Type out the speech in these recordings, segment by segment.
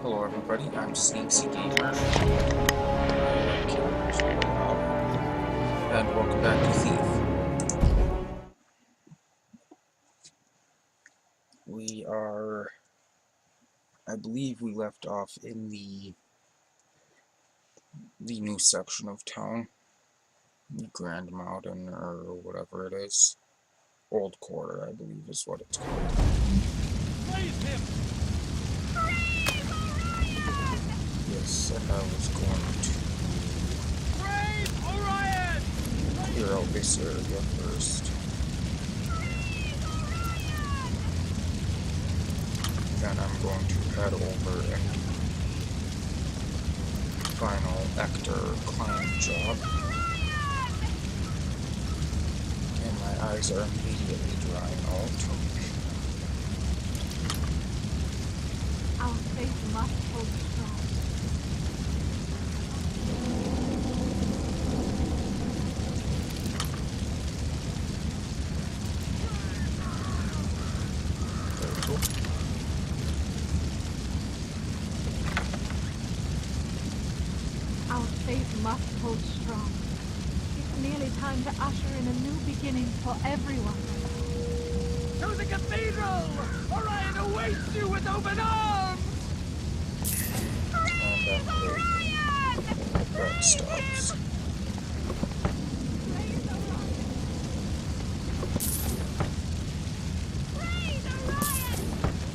Hello everybody, I'm Sneaksy Gamer, and welcome back to Thief. I believe we left off in the new section of town, Grand Mountain, or whatever it is. Old Quarter, I believe is what it's called. Raise him! Yes, and I was going to Orion! clear out this area first. Then I'm going to head over and do final Ector client job. And my eyes are immediately drying out. Our faith must hold strong. There we go. Our faith must hold strong. It's nearly time to usher in a new beginning for everyone. To the cathedral! Orion awaits you with open arms! And then that stops.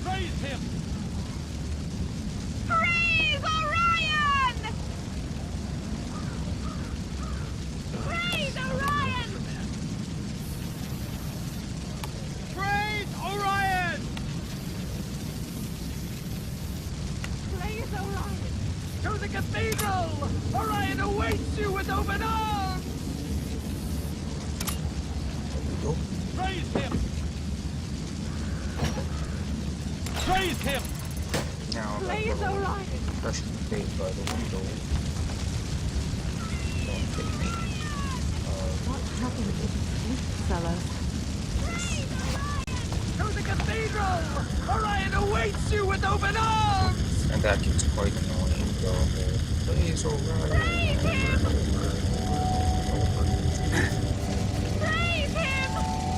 Raise him! Praise Orion! Praise Orion! Praise Orion! Praise Orion! To the cathedral! Orion awaits you with open arms! There we go. Praise him! Praise him! Now that Praise little Orion! Russian bait by the window don't fit me. What happened to the sweet cellar? To the cathedral! Orion awaits you with open arms! And that gets quite annoying though. Praise Orion. Praise him!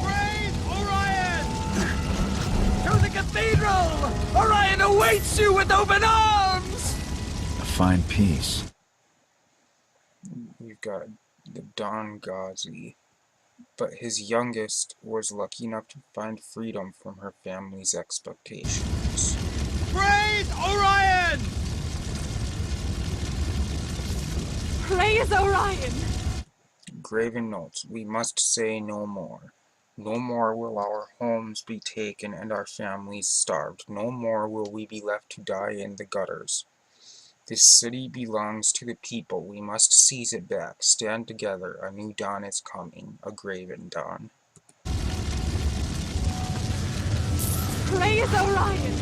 Praise Orion! To the cathedral! Orion awaits you with open arms! A fine piece. We've got the Don Ghazi, but his youngest was lucky enough to find freedom from her family's expectations. Praise Orion! Praise Orion! Graven notes, we must say no more. No more will our homes be taken and our families starved. No more will we be left to die in the gutters. This city belongs to the people. We must seize it back. Stand together. A new dawn is coming. A graven dawn. Praise Orion!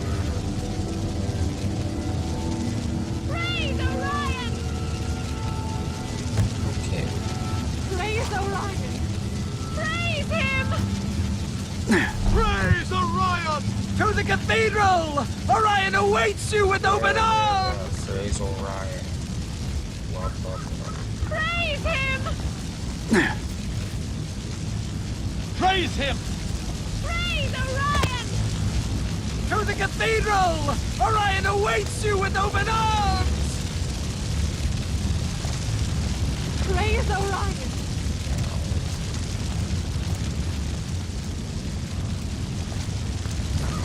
Praise Orion! Okay. Praise Orion! Praise him! Praise Orion! To the cathedral! Orion awaits you with open arms! Praise Orion. Blah, blah, blah. Praise him! Praise him! Praise Orion! To the cathedral! Orion awaits you with open arms! Praise Orion!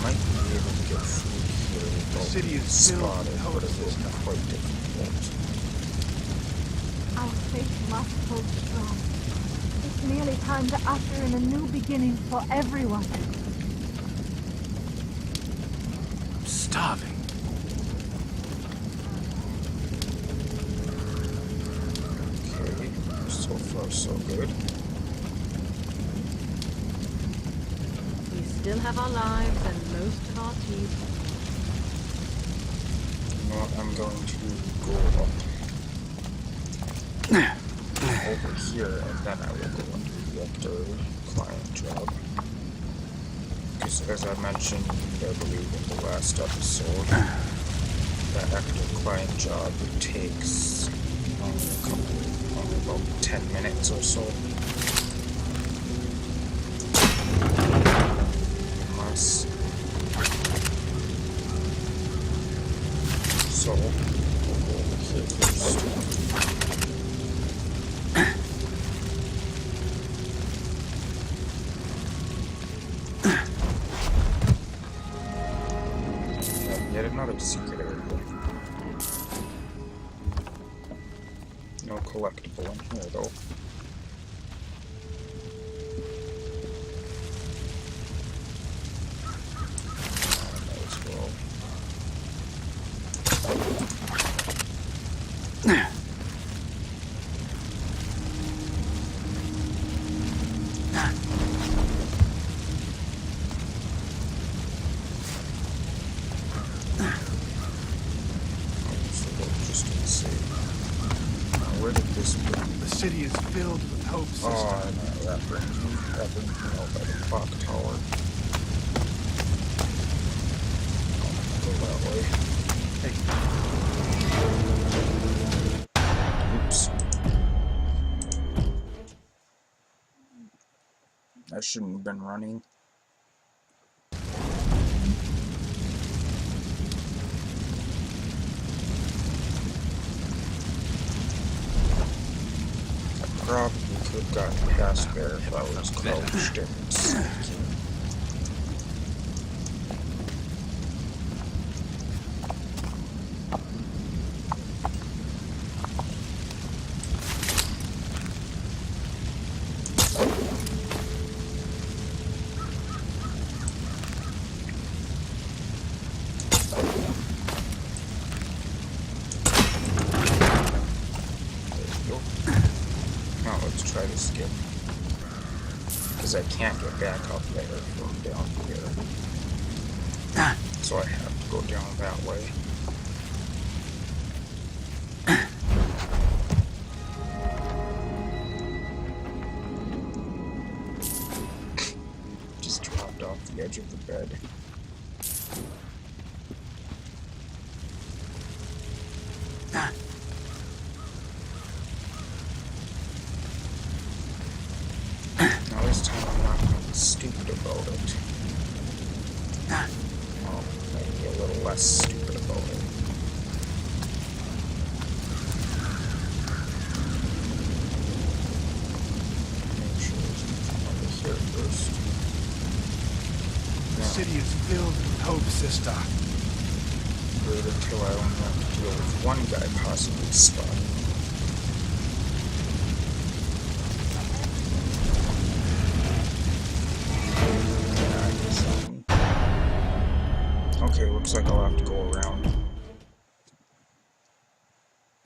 Might be able to get through here without The city is filled spotted, with but it will hopelessness be now. quite difficult. Our faith must hold strong. It's nearly time to usher in a new beginning for everyone. I'm starving. Okay, so far so good. We still have our lives and most of our teeth. You know what, I'm going to go up over here, and then I will go and do the Ector client job. Because as I mentioned, I believe in the last episode, that active client job takes only about 10 minutes or so. Unless. So, we'll go over here first. Yet another secret area. No collectible in here though. Might as well. Where did this bring me? The city is filled with hope, sister. Oh, no, that brings me out by the clock tower. I'll go that way. Hey. Oops. I shouldn't have been running. Probably could have gotten past there if I was crouched and sneaking. Let's try to skip. Because I can't get back up there from down here. So I have to go down that way. Just dropped off the edge of the bed. Now this time I'm not going to be stupid about it. Well, maybe a little less stupid about it. Make sure there's nothing over here first. The city is filled with hope, sister. Wait until I only have to deal with one guy possibly spotting me. Okay, looks like I'll have to go around.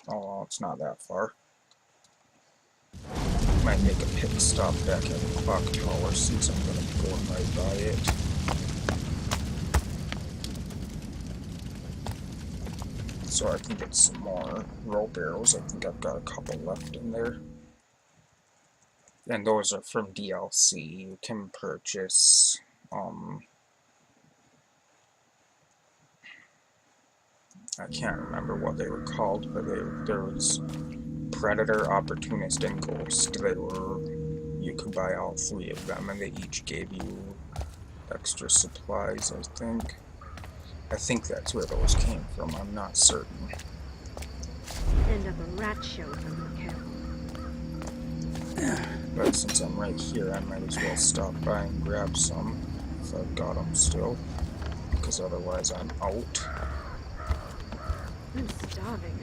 Oh, it's not that far. Might make a pit stop back at the clock tower since I'm going to be going right by it. So I can get some more rope arrows. I think I've got a couple left in there. And those are from DLC. You can purchase, I can't remember what they were called, but there was Predator, Opportunist, and Ghost. You could buy all three of them, and they each gave you extra supplies, I think. I think that's where those came from, I'm not certain. End up a rat show if I'm not careful. But since I'm right here, I might as well stop by and grab some, if I've got them still, because otherwise I'm out. I'm starving.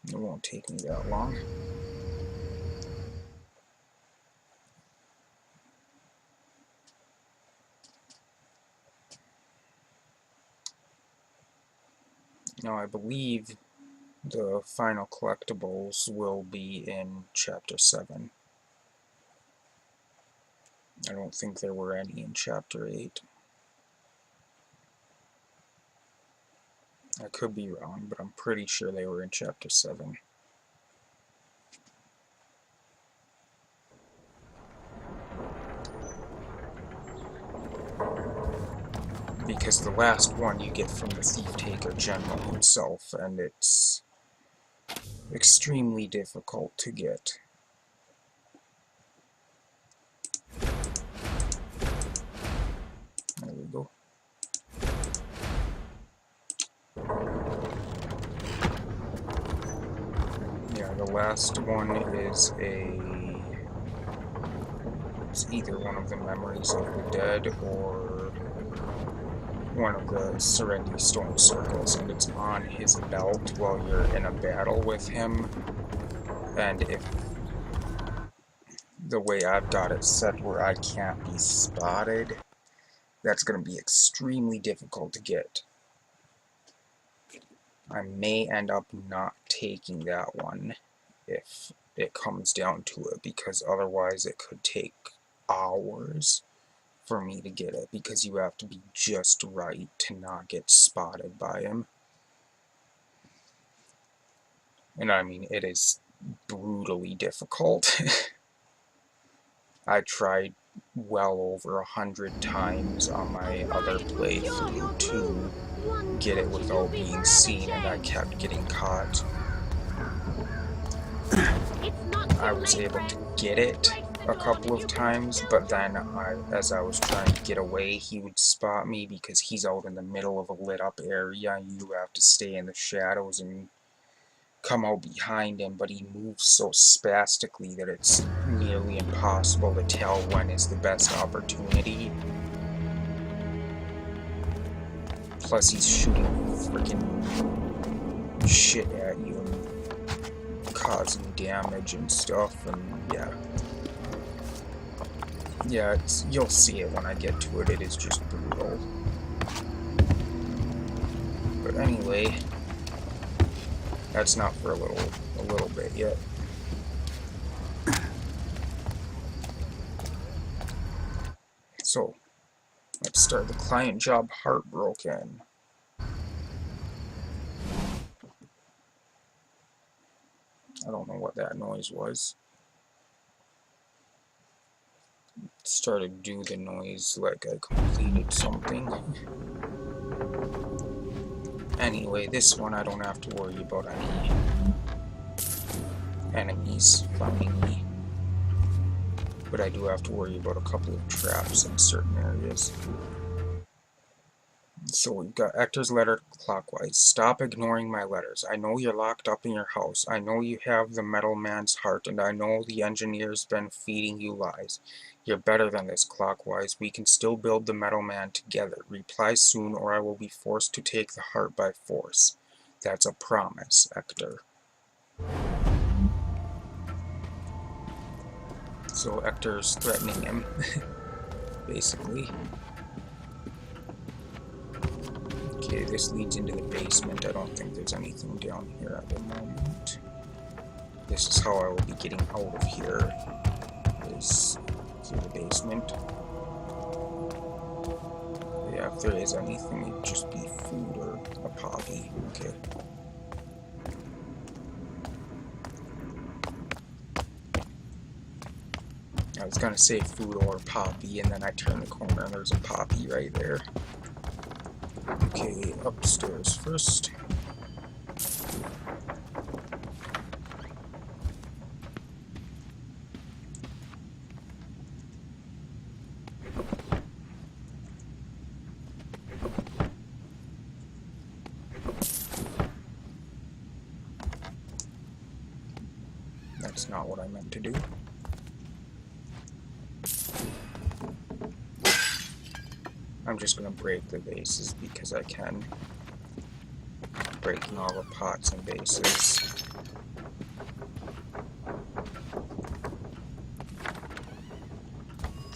It won't take me that long. Now I believe the final collectibles will be in Chapter 7. I don't think there were any in Chapter 8. I could be wrong, but I'm pretty sure they were in Chapter 7. Because the last one you get from the Thief-Taker General himself, and it's extremely difficult to get. There we go. Yeah, the last one is it's either one of the Memories of the Dead or one of the Serenity Stone Circles, and it's on his belt while you're in a battle with him. And if the way I've got it set where I can't be spotted, that's going to be extremely difficult to get. I may end up not taking that one if it comes down to it, because otherwise it could take hours for me to get it, because you have to be just right to not get spotted by him. And I mean, it is brutally difficult. I tried well over 100 times on my other playthrough to get it without being seen, and I kept getting caught. I was able to get it a couple of times, but then as I was trying to get away, he would spot me because he's out in the middle of a lit up area, and you have to stay in the shadows and come out behind him, but he moves so spastically that it's nearly impossible to tell when is the best opportunity. Plus he's shooting freaking shit at you and causing damage and stuff, and yeah, you'll see it when I get to it. It is just brutal. But anyway, that's not for a little bit yet. So, let's start the client job Heartbroken. I don't know what that noise was. It started to do the noise like I completed something. Anyway, this one I don't have to worry about any enemies finding me. But I do have to worry about a couple of traps in certain areas. So we've got Ector's letter clockwise. Stop ignoring my letters. I know you're locked up in your house. I know you have the metal man's heart, and I know the engineer's been feeding you lies. You're better than this, clockwise. We can still build the metal man together. Reply soon, or I will be forced to take the heart by force. That's a promise, Ector. So Ector's threatening him, basically. Okay, this leads into the basement. I don't think there's anything down here at the moment. This is how I will be getting out of here, is through the basement. Yeah, if there is anything, it'd just be food or a poppy. Okay. I was gonna say food or poppy, and then I turn the corner and there's a poppy right there. Okay, upstairs first. That's not what I meant to do. I'm just going to break the vases because I can. Breaking all the pots and vases.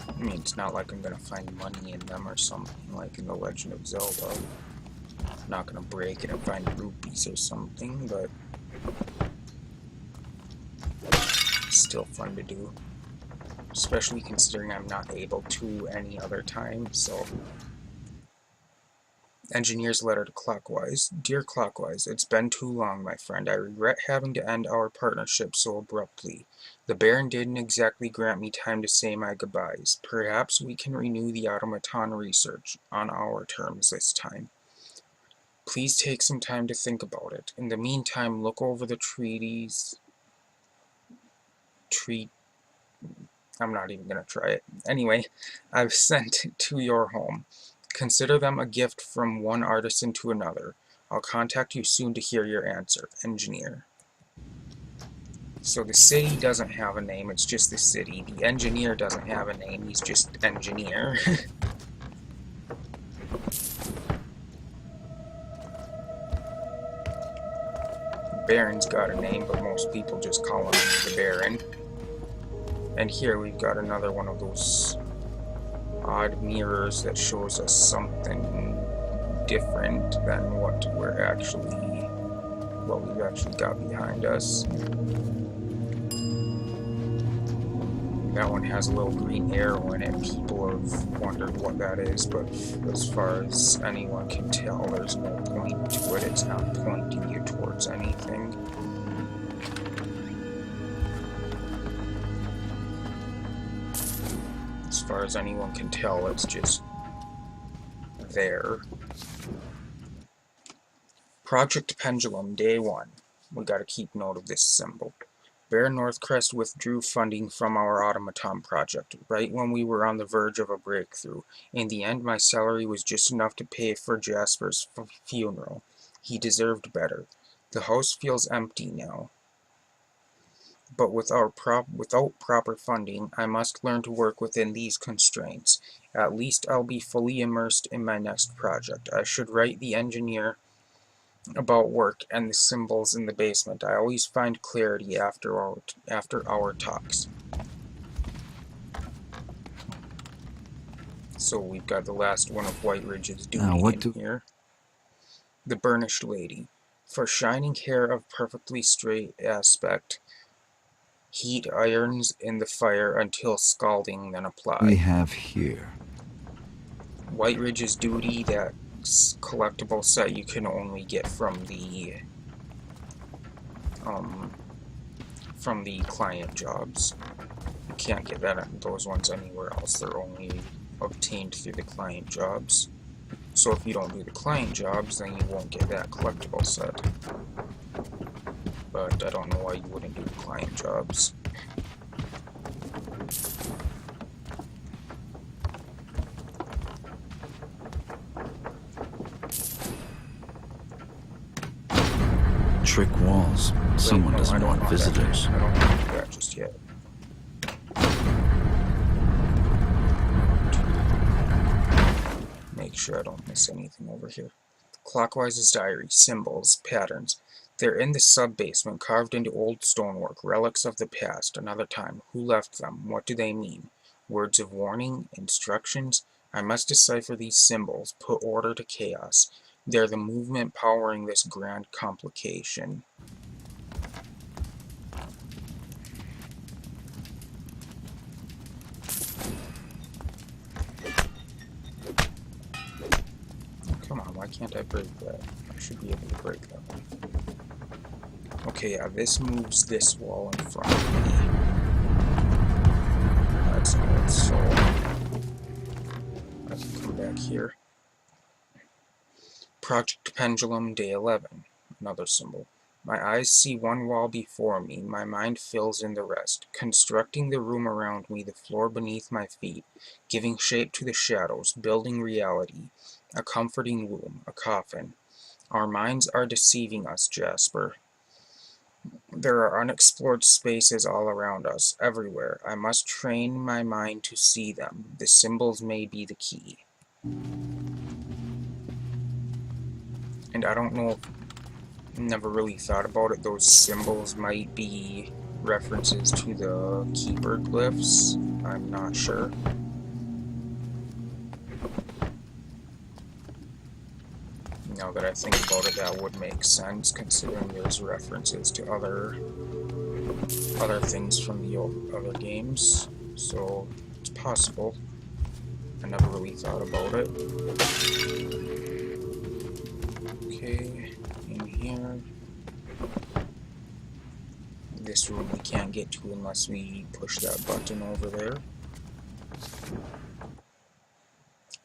I mean, it's not like I'm going to find money in them or something like in The Legend of Zelda. I'm not going to break it and find rupees or something, but it's still fun to do. Especially considering I'm not able to any other time, so Engineer's letter to Clockwise. Dear Clockwise, it's been too long, my friend. I regret having to end our partnership so abruptly. The Baron didn't exactly grant me time to say my goodbyes. Perhaps we can renew the automaton research on our terms this time. Please take some time to think about it. In the meantime, look over the I'm not even going to try it. Anyway, I've sent to your home. Consider them a gift from one artisan to another. I'll contact you soon to hear your answer. Engineer. So the city doesn't have a name, it's just the city. The engineer doesn't have a name, he's just engineer. Baron's got a name, but most people just call him the Baron. And here we've got another one of those odd mirrors that shows us something different than what we've actually got behind us. That one has a little green arrow in it. People have wondered what that is, but as far as anyone can tell, there's no point to it. It's not pointing you towards anything. As far as anyone can tell, it's just there. Project Pendulum, Day 1. We gotta keep note of this symbol. Baron Northcrest withdrew funding from our automaton project, right when we were on the verge of a breakthrough. In the end, my salary was just enough to pay for Jasper's funeral. He deserved better. The house feels empty now. But without proper funding, I must learn to work within these constraints. At least I'll be fully immersed in my next project. I should write the engineer about work and the symbols in the basement. I always find clarity after our talks. So we've got the last one of White Ridge's duty here. The Burnished Lady. For shining hair of perfectly straight aspect, heat irons in the fire until scalding, then apply. We have here White Ridge's duty, that collectible set you can only get from the client jobs. You can't get those ones anywhere else. They're only obtained through the client jobs. So if you don't do the client jobs, then you won't get that collectible set. But I don't know why you wouldn't do the client jobs. trick walls. Someone doesn't want visitors. I don't want to do that just yet. Make sure I don't miss anything over here. Clockwise's diary. Symbols. Patterns. They're in the sub-basement, carved into old stonework. Relics of the past. Another time. Who left them? What do they mean? Words of warning? Instructions? I must decipher these symbols. Put order to chaos. They're the movement powering this grand complication. Come on, why can't I break that? I should be able to break that one. Okay, yeah, this moves this wall in front of me. That's good, so I can come back here. Project Pendulum, Day 11. Another symbol. My eyes see one wall before me, my mind fills in the rest, constructing the room around me, the floor beneath my feet, giving shape to the shadows, building reality, a comforting womb, a coffin. Our minds are deceiving us, Jasper. There are unexplored spaces all around us, everywhere. I must train my mind to see them. The symbols may be the key. And I don't know, never really thought about it, those symbols might be references to the keeper glyphs. I'm not sure. Now that I think about it, that would make sense, considering there's references to other things from the other games. So it's possible. I never really thought about it. assuming we can't get to unless we push that button over there.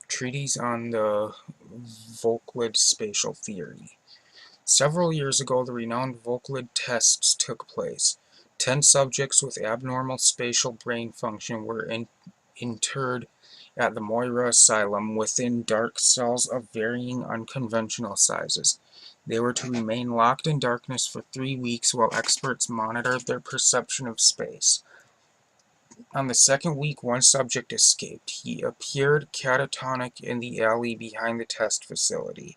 Treatise on the Volklid spatial theory. Several years ago, the renowned Volklid tests took place. 10 subjects with abnormal spatial brain function were interred at the Moira Asylum within dark cells of varying unconventional sizes. They were to remain locked in darkness for 3 weeks while experts monitored their perception of space. On the second week, one subject escaped. He appeared catatonic in the alley behind the test facility.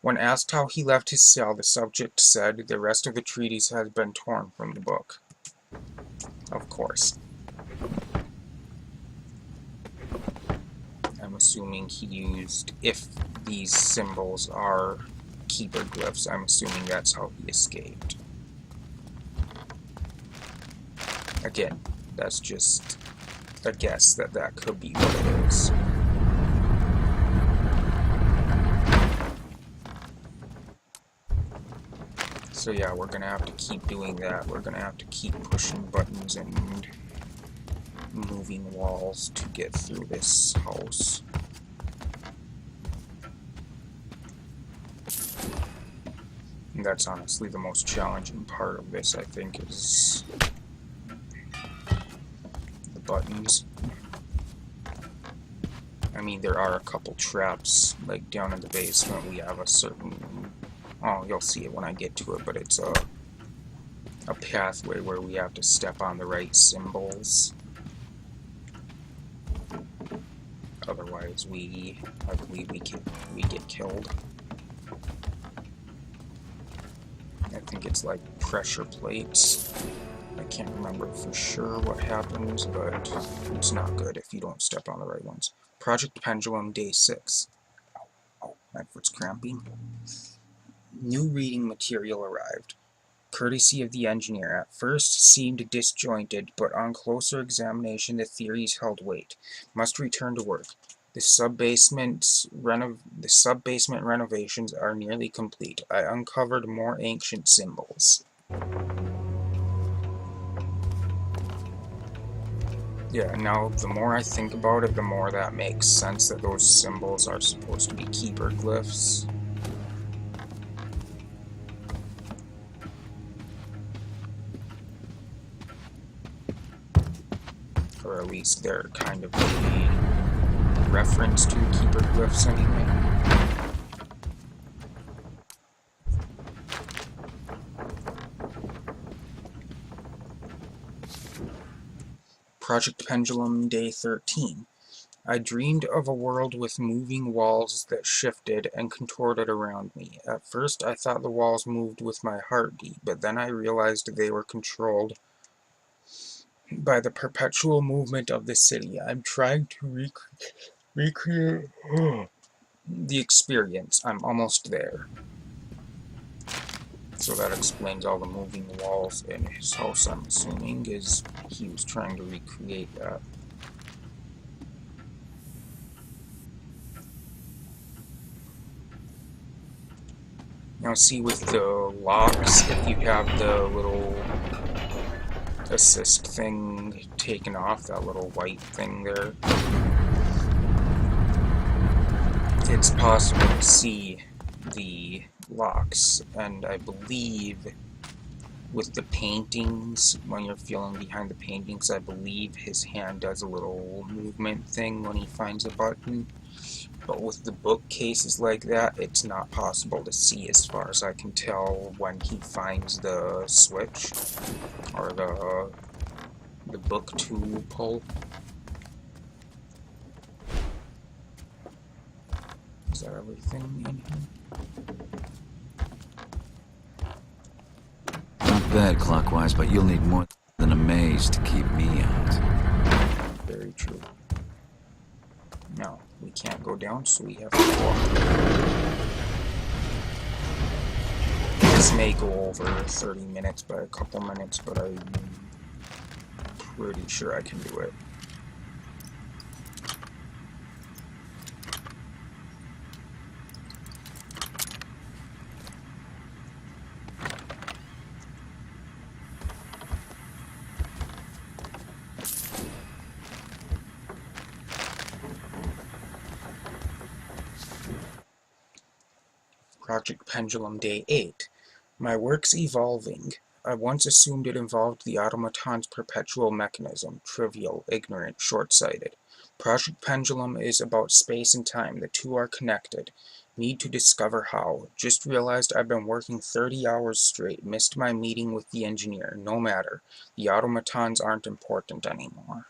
When asked how he left his cell, the subject said, "The rest of the treatise has been torn from the book." Of course. I'm assuming he used, if these symbols are keeper glyphs, I'm assuming that's how he escaped. Again, that's just a guess that that could be what it is. So yeah, we're gonna have to keep doing that. We're gonna have to keep pushing buttons and moving walls to get through this house. And that's honestly the most challenging part of this, I think, is the buttons. I mean, there are a couple traps, like down in the basement. We have a certain, oh, you'll see it when I get to it, but it's a pathway where we have to step on the right symbols. Otherwise, I believe we get killed. I think it's like pressure plates. I can't remember for sure what happens, but it's not good if you don't step on the right ones. Project Pendulum, Day 6. Oh, my foot's cramping. New reading material arrived. Courtesy of the engineer. At first seemed disjointed, but on closer examination the theories held weight. Must return to work. The sub-basement renovations are nearly complete. I uncovered more ancient symbols. Yeah, now the more I think about it, the more that makes sense that those symbols are supposed to be keeper glyphs. Or at least they're kind of a reference to keeper glyphs anyway. Project Pendulum, Day 13. I dreamed of a world with moving walls that shifted and contorted around me. At first I thought the walls moved with my heartbeat, but then I realized they were controlled by the perpetual movement of the city. I'm trying to recreate the experience. I'm almost there. So that explains all the moving walls in his house, I'm assuming, is he was trying to recreate that. Now see, with the locks, if you have the little assist thing taken off, that little white thing there, it's possible to see the locks. And I believe with the paintings, when you're feeling behind the paintings, I believe his hand does a little movement thing when he finds a button. But with the bookcases like that, it's not possible to see, as far as I can tell, when he finds the switch or the book to pull. Is that everything in here? Not bad clockwise, but you'll need more than a maze to keep me out. Very true. No, we can't go down, so we have to walk. This may go over 30 minutes by a couple minutes, but I'm pretty sure I can do it. Project Pendulum Day 8. My work's evolving. I once assumed it involved the automaton's perpetual mechanism. Trivial, ignorant, short-sighted. Project Pendulum is about space and time. The two are connected. Need to discover how. Just realized I've been working 30 hours straight. Missed my meeting with the engineer. No matter. The automatons aren't important anymore.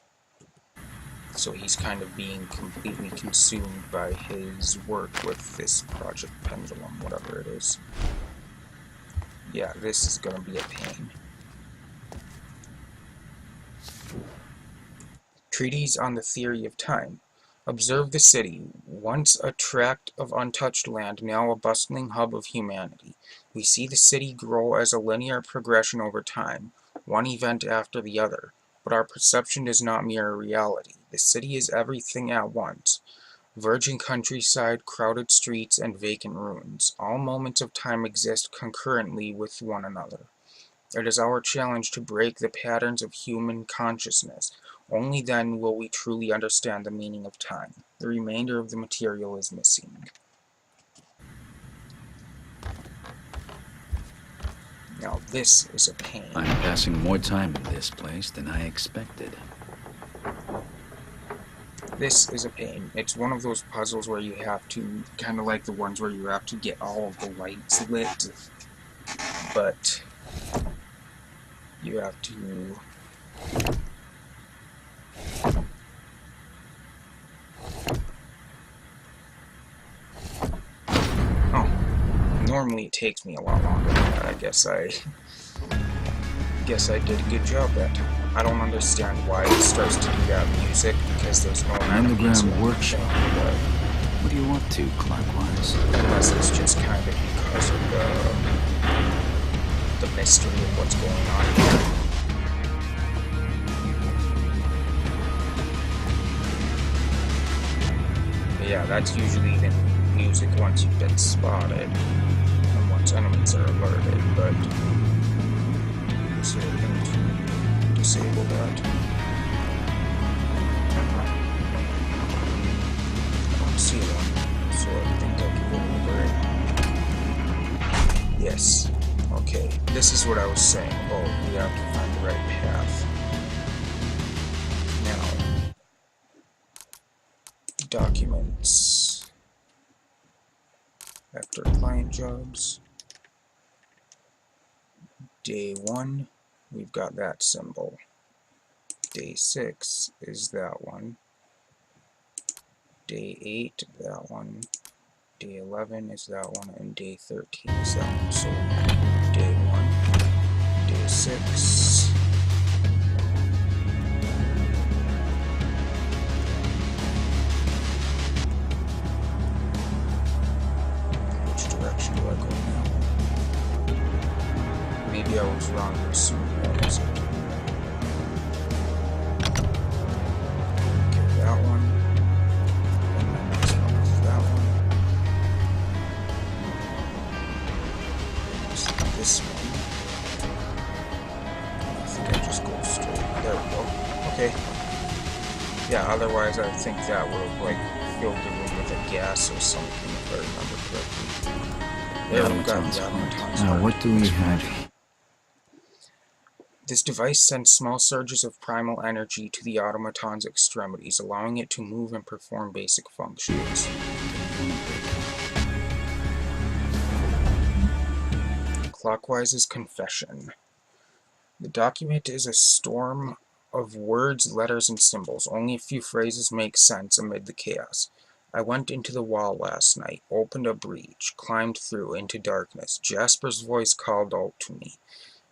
So he's kind of being completely consumed by his work with this Project Pendulum, whatever it is. Yeah, this is gonna be a pain. Treatise on the Theory of Time. Observe the city, once a tract of untouched land, now a bustling hub of humanity. We see the city grow as a linear progression over time, one event after the other. But our perception does not mirror reality. The city is everything at once. Virgin countryside, crowded streets, and vacant ruins. All moments of time exist concurrently with one another. It is our challenge to break the patterns of human consciousness. Only then will we truly understand the meaning of time. The remainder of the material is missing. Now this is a pain. I'm passing more time in this place than I expected. This is a pain. It's one of those puzzles where you have to, kind of like the ones where you have to get all of the lights lit, but you have to... Oh, normally it takes me a lot longer than that. I guess I did a good job that time. I don't understand why it starts to do that music, because there's no Underground workshop. What are you up to, clockwise? Unless it's just kind of because of the mystery of what's going on here. But yeah, that's usually the music once you've been spotted, and once enemies are alerted, but so we're going to disable that. I don't see one, so I think I can go over it. Yes. Okay, this is what I was saying. Oh, we have to find the right path. Now, documents. After client jobs. Day 1, we've got that symbol. Day 6 is that one. Day 8, that one. Day 11 is that one, and day 13 is that one. So, day 1, day 6. Which direction do I go now? Maybe I was wrong to assume that was it. Okay, that one. And the next one is that one. So this one. I think I just go straight. There we go. Okay. Yeah, otherwise I think that would have like filled the room with a gas or something if I remember correctly. There we go. Now what do we have here? This device sends small surges of primal energy to the automaton's extremities, allowing it to move and perform basic functions. Clockwise's confession. The document is a storm of words, letters, and symbols. Only a few phrases make sense amid the chaos. I went into the wall last night, opened a breach, climbed through into darkness. Jasper's voice called out to me.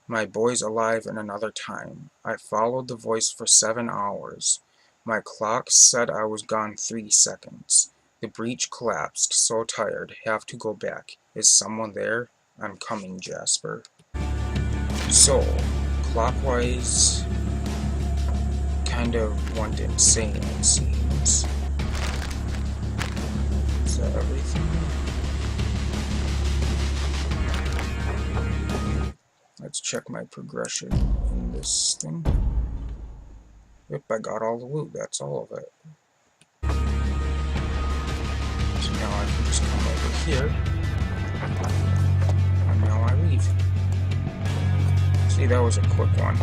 My boy's alive in another time. I followed the voice for 7 hours. My clock said I was gone 3 seconds. The breach collapsed, so tired, have to go back. Is someone there? I'm coming, Jasper. So, Clockwise kind of went insane, it seems. Is that everything? Let's check my progression in this thing. Yep, I got all the loot, that's all of it. So now I can just come over here. that was a quick one.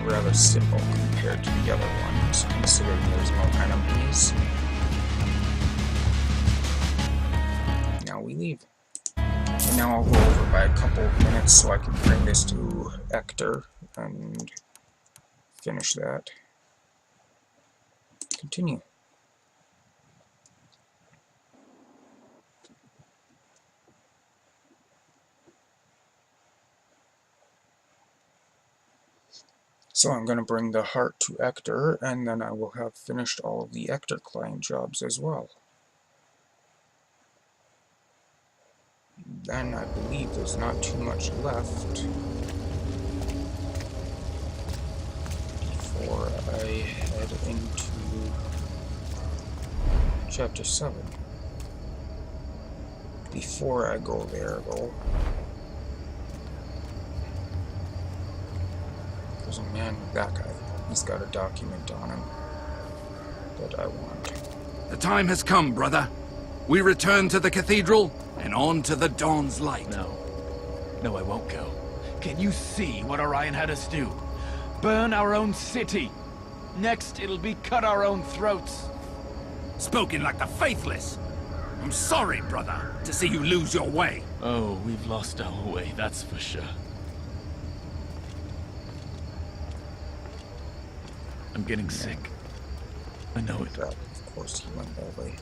Rather simple compared to the other ones, considering there's no enemies. Now we leave. And now I'll go over by a couple of minutes so I can bring this to Hector and finish that. Continue. So I'm going to bring the heart to Hector, and then I will have finished all of the Hector client jobs as well. Then I believe there's not too much left before I head into Chapter 7. Before I go there, though, there's a man with that guy. He's got a document on him that I want. The time has come, brother. We return to the cathedral and on to the dawn's light. No, I won't go. Can you see what Orion had us do? Burn our own city. Next, it'll be cut our own throats. Spoken like the faithless. I'm sorry, brother, to see you lose your way. Oh, we've lost our way, that's for sure. I'm getting sick. I know it. Of course he went that way.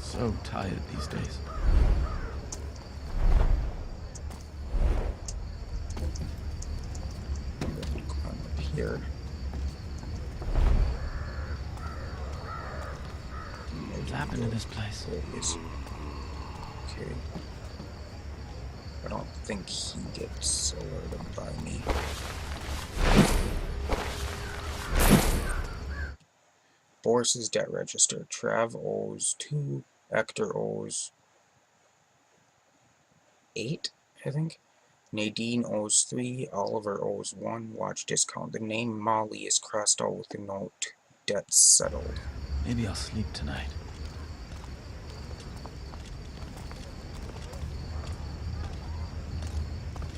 So tired these days. I'm going to climb up here. What's happened to this place? There it is. Okay. I don't think he gets alerted by me. Boris's debt register. Trav owes 2, Hector owes 8, I think. Nadine owes 3, Oliver owes 1, watch discount. The name Molly is crossed out with a note. Debt settled. Maybe I'll sleep tonight.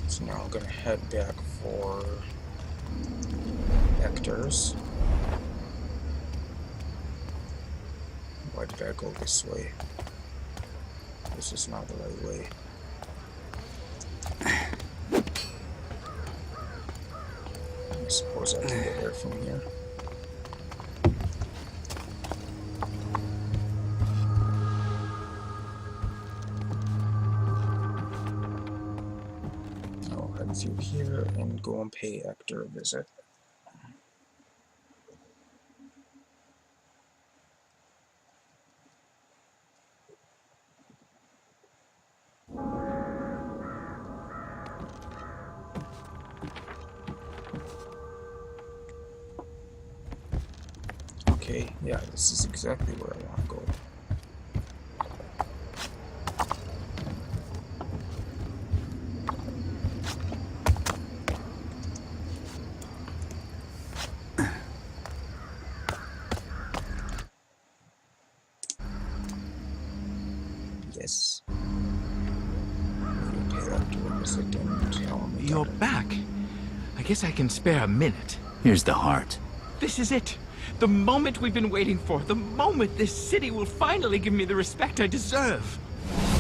So now I'm gonna head back for Hector's. Why did I go this way? This is not the right way. I suppose I can get there from here. I'll head through here and go and pay Hector a visit. Okay, yeah, this is exactly where I want to go. Yes. You're back. I guess I can spare a minute. Here's the heart. This is it. The moment we've been waiting for. The moment this city will finally give me the respect I deserve.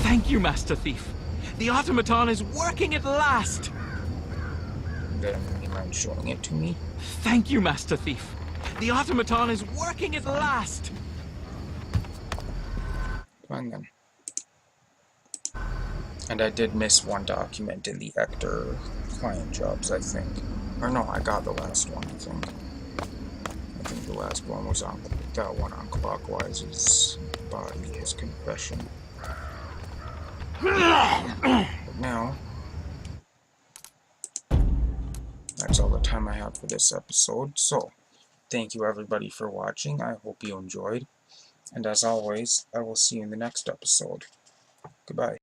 Thank you, Master Thief. The automaton is working at last. Then you mind showing it to me? Thank you, Master Thief. The automaton is working at last. Fine then. And I did miss one document in the Hector client jobs, I think. Or no, I got the last one, I think. I think the last one was on that one on Clockwise's body, his confession. But now, that's all the time I have for this episode. So, thank you everybody for watching. I hope you enjoyed. And as always, I will see you in the next episode. Goodbye.